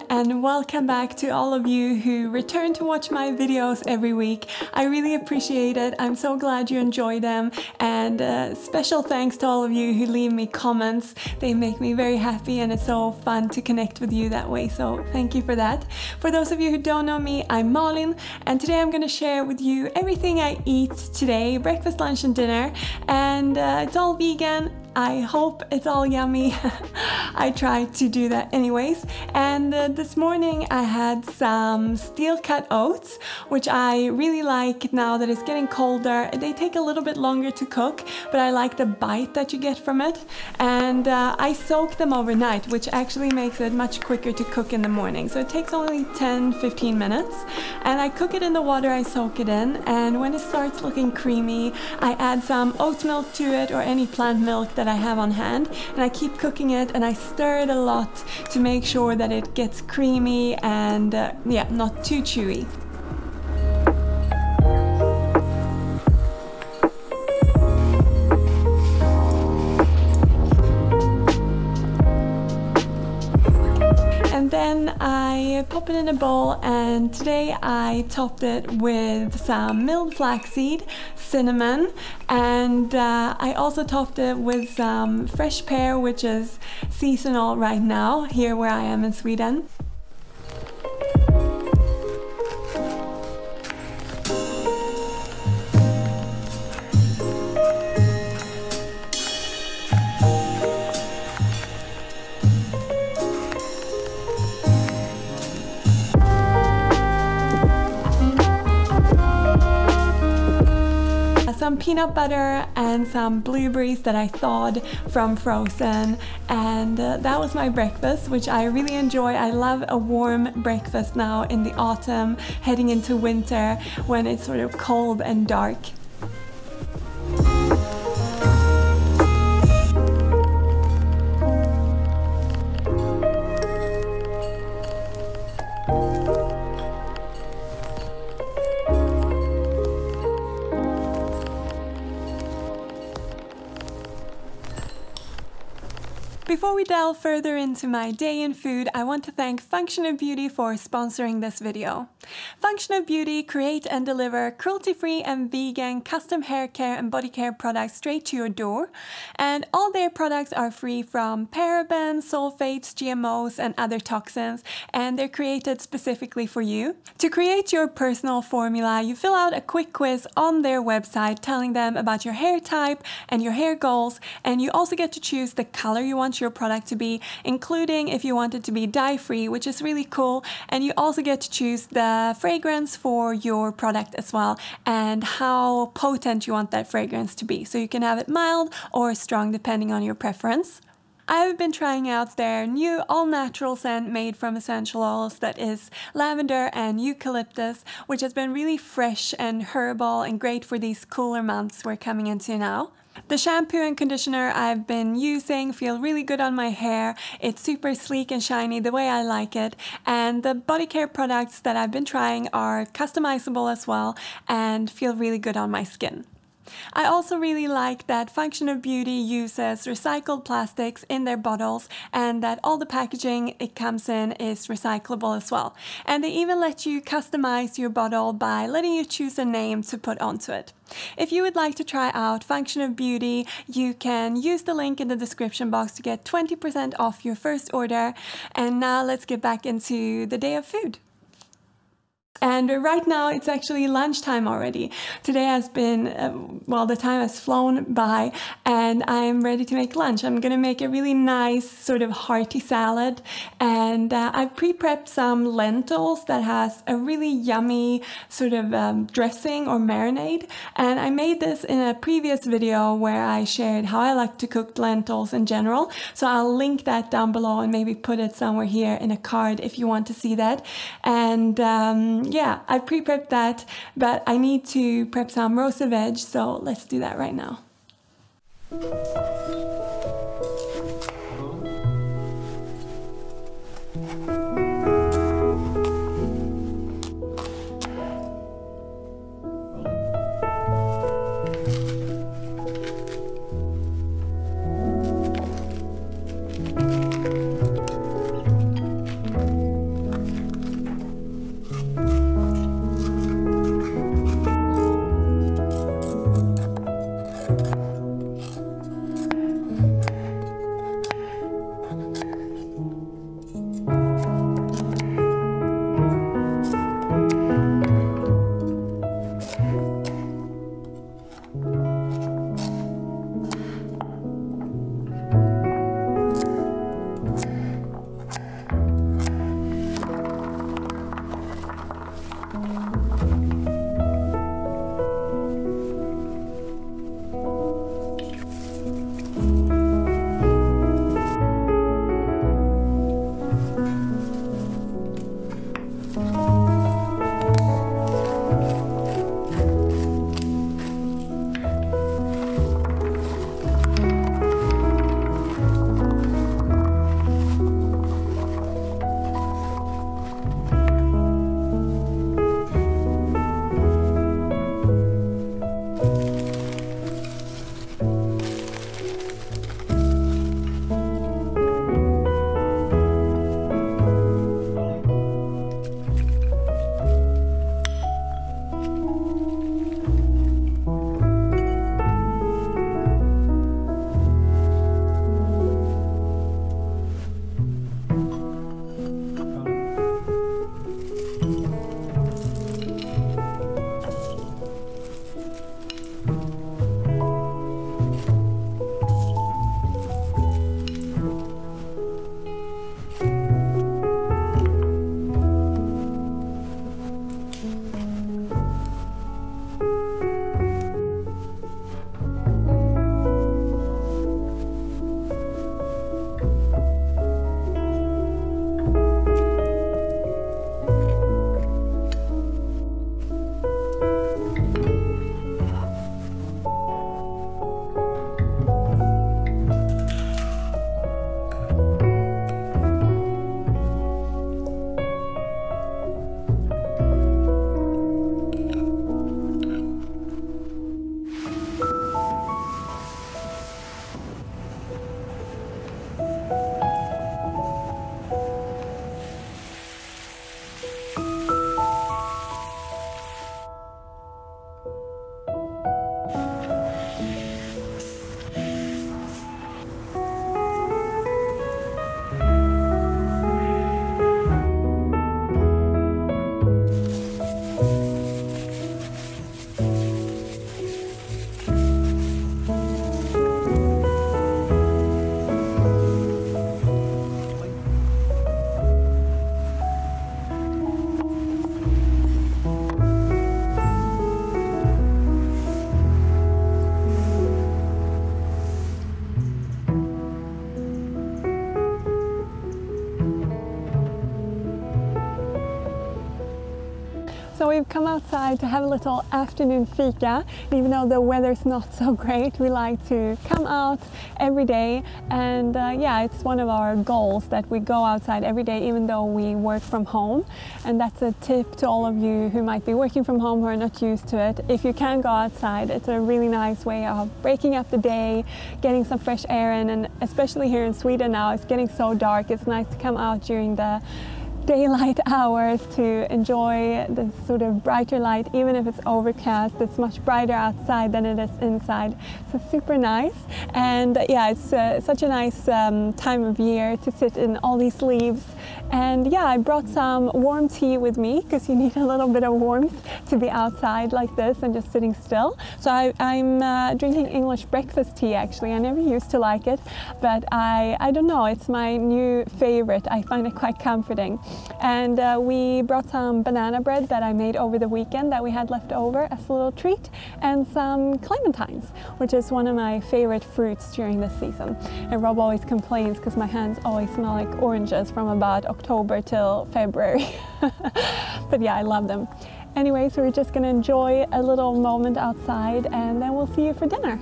and welcome back to all of you who return to watch my videos every week. I really appreciate it. I'm so glad you enjoy them, and special thanks to all of you who leave me comments. They make me very happy and it's so fun to connect with you that way, so thank you for that. For those of you who don't know me, I'm Malin, and today I'm going to share with you everything I eat today, breakfast, lunch and dinner, and it's all vegan. I hope it's all yummy. I try to do that anyways. And this morning I had some steel cut oats, which I really like now that it's getting colder. They take a little bit longer to cook, but I like the bite that you get from it. And I soak them overnight, which actually makes it much quicker to cook in the morning. So it takes only 10-15 minutes. And I cook it in the water I soak it in. And when it starts looking creamy, I add some oat milk to it or any plant milk that I have on hand, and I keep cooking it and I stir it a lot to make sure that it gets creamy and yeah, not too chewy. And then I pop it in a bowl, and today I topped it with some milled flaxseed, cinnamon, and I also topped it with some fresh pear, which is seasonal right now here where I am in Sweden. Some peanut butter and some blueberries that I thawed from frozen, and that was my breakfast, which I really enjoy. I love a warm breakfast now in the autumn, heading into winter when it's sort of cold and dark. Before we delve further into my day in food, I want to thank Function of Beauty for sponsoring this video. Function of Beauty create and deliver cruelty-free and vegan custom hair care and body care products straight to your door. And all their products are free from parabens, sulfates, GMOs and other toxins, and they're created specifically for you. To create your personal formula, you fill out a quick quiz on their website telling them about your hair type and your hair goals, and you also get to choose the color you want your product to be, including if you want it to be dye-free, which is really cool, and you also get to choose the fragrance for your product as well and how potent you want that fragrance to be, so you can have it mild or strong depending on your preference. I've been trying out their new all-natural scent made from essential oils that is lavender and eucalyptus, which has been really fresh and herbal and great for these cooler months we're coming into now. The shampoo and conditioner I've been using feel really good on my hair. It's super sleek and shiny the way I like it, and the body care products that I've been trying are customizable as well and feel really good on my skin. I also really like that Function of Beauty uses recycled plastics in their bottles, and that all the packaging it comes in is recyclable as well. And they even let you customize your bottle by letting you choose a name to put onto it. If you would like to try out Function of Beauty, you can use the link in the description box to get 20% off your first order. And now let's get back into the day of food. And right now it's actually lunchtime already. Today has been, well, the time has flown by, and I'm ready to make lunch. I'm gonna make a really nice sort of hearty salad, and I've pre-prepped some lentils that has a really yummy sort of dressing or marinade. And I made this in a previous video where I shared how I like to cook lentils in general. So I'll link that down below and maybe put it somewhere here in a card if you want to see that. And yeah, I pre-prepped that, but I need to prep some roasted veg, so let's do that right now. So we've come outside to have a little afternoon fika. Even though the weather's not so great, we like to come out every day. And yeah, it's one of our goals that we go outside every day, even though we work from home. And that's a tip to all of you who might be working from home who are not used to it. If you can go outside, it's a really nice way of breaking up the day, getting some fresh air in, and especially here in Sweden now, it's getting so dark. It's nice to come out during the daylight hours to enjoy the sort of brighter light. Even if it's overcast, it's much brighter outside than it is inside. So super nice. And yeah, it's such a nice time of year to sit in all these leaves. And yeah, I brought some warm tea with me because you need a little bit of warmth to be outside like this and just sitting still. So I'm drinking English breakfast tea actually. I never used to like it, but I don't know, it's my new favorite. I find it quite comforting. And we brought some banana bread that I made over the weekend that we had left over as a little treat, and some clementines, which is one of my favorite fruits during this season. And Rob always complains because my hands always smell like oranges from about October till February. But yeah, I love them. Anyway, so we're just going to enjoy a little moment outside, and then we'll see you for dinner.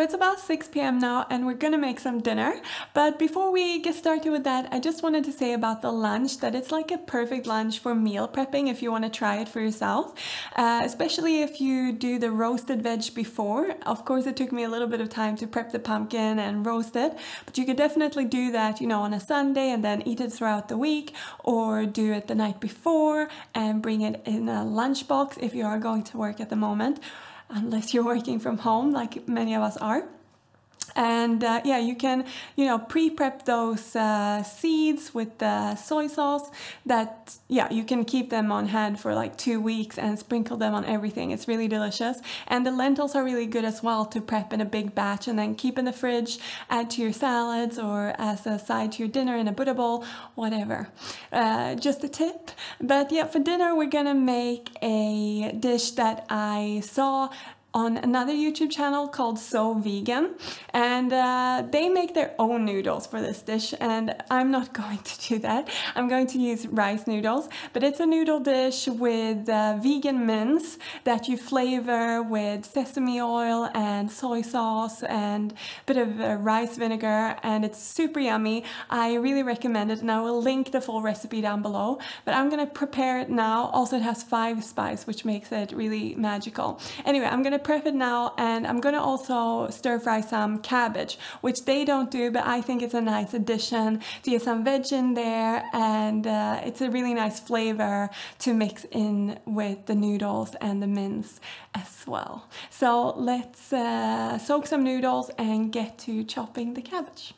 So it's about 6 p.m. now and we're gonna make some dinner. But before we get started with that, I just wanted to say about the lunch that it's like a perfect lunch for meal prepping if you want to try it for yourself. Especially if you do the roasted veg before. Of course it took me a little bit of time to prep the pumpkin and roast it, but you could definitely do that, you know, on a Sunday and then eat it throughout the week, or do it the night before and bring it in a lunchbox if you are going to work at the moment, unless you're working from home like many of us are. And yeah, you can, you know, pre-prep those seeds with the soy sauce that, yeah, you can keep them on hand for like 2 weeks and sprinkle them on everything. It's really delicious. And the lentils are really good as well to prep in a big batch and then keep in the fridge, add to your salads or as a side to your dinner in a Buddha bowl, whatever. Just a tip. But yeah, for dinner we're gonna make a dish that I saw on another YouTube channel called So Vegan, and they make their own noodles for this dish, and I'm not going to do that. I'm going to use rice noodles, but it's a noodle dish with vegan mince that you flavor with sesame oil and soy sauce and a bit of rice vinegar, and it's super yummy. I really recommend it, and I will link the full recipe down below, but I'm gonna prepare it now. Also, it has 5 spice, which makes it really magical. Anyway, I'm gonna prep it now, and I'm gonna also stir fry some cabbage, which they don't do, but I think it's a nice addition to get some veg in there, and it's a really nice flavor to mix in with the noodles and the mince as well. So let's soak some noodles and get to chopping the cabbage.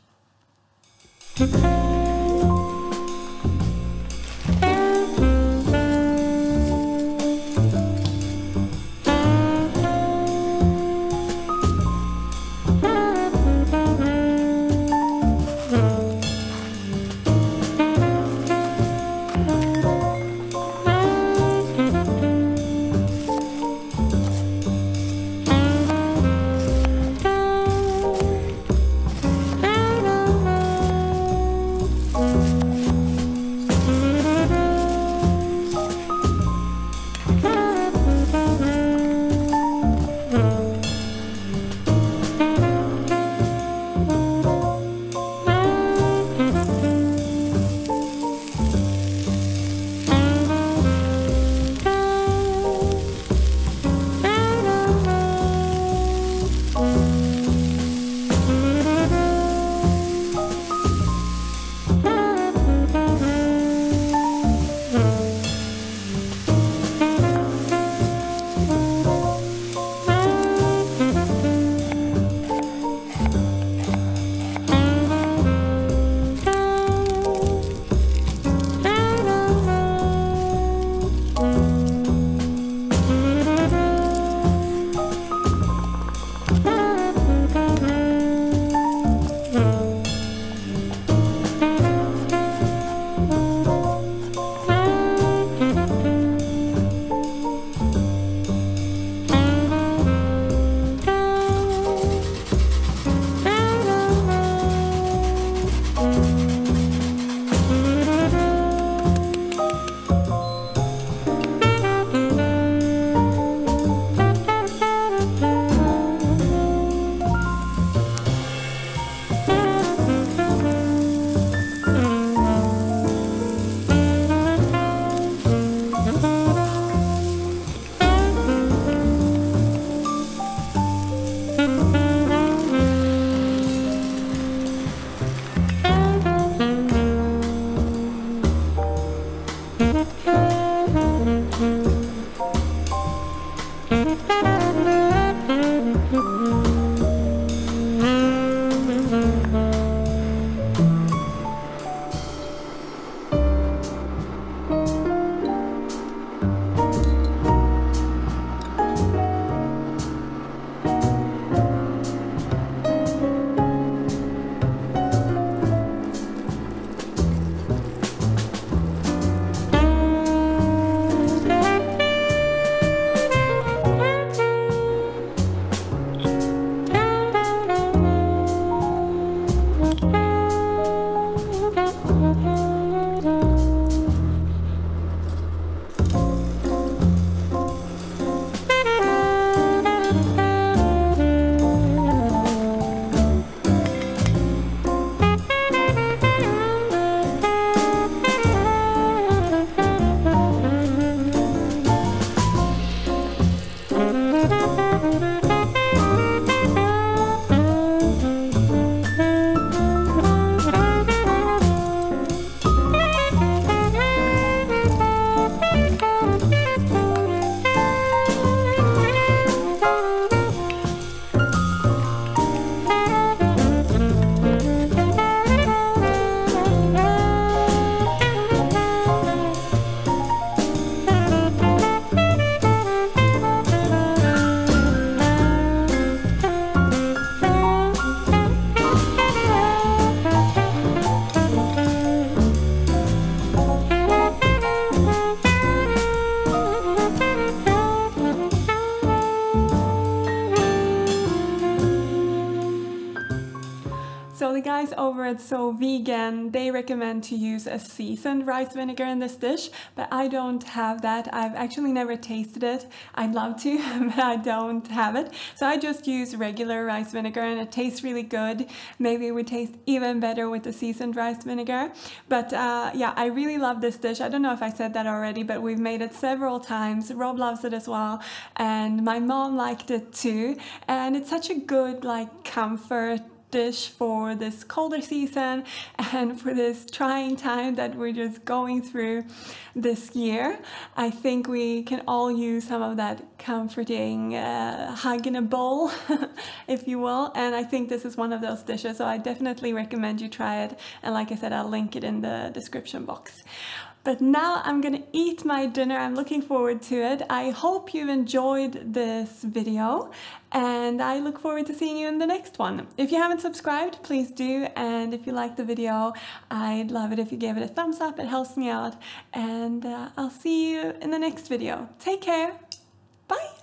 So the guys over at So Vegan, they recommend to use a seasoned rice vinegar in this dish, but I don't have that. I've actually never tasted it. I'd love to, but I don't have it. So I just use regular rice vinegar and it tastes really good. Maybe it would taste even better with the seasoned rice vinegar. But yeah, I really love this dish. I don't know if I said that already, but we've made it several times. Rob loves it as well, and my mom liked it too. And it's such a good like comfort dish for this colder season and for this trying time that we're just going through this year. I think we can all use some of that comforting hug in a bowl, if you will, and I think this is one of those dishes, so I definitely recommend you try it, and like I said, I'll link it in the description box. But now I'm gonna eat my dinner. I'm looking forward to it. I hope you've enjoyed this video and I look forward to seeing you in the next one. If you haven't subscribed, please do. And if you liked the video, I'd love it if you gave it a thumbs up. It helps me out. And I'll see you in the next video. Take care. Bye.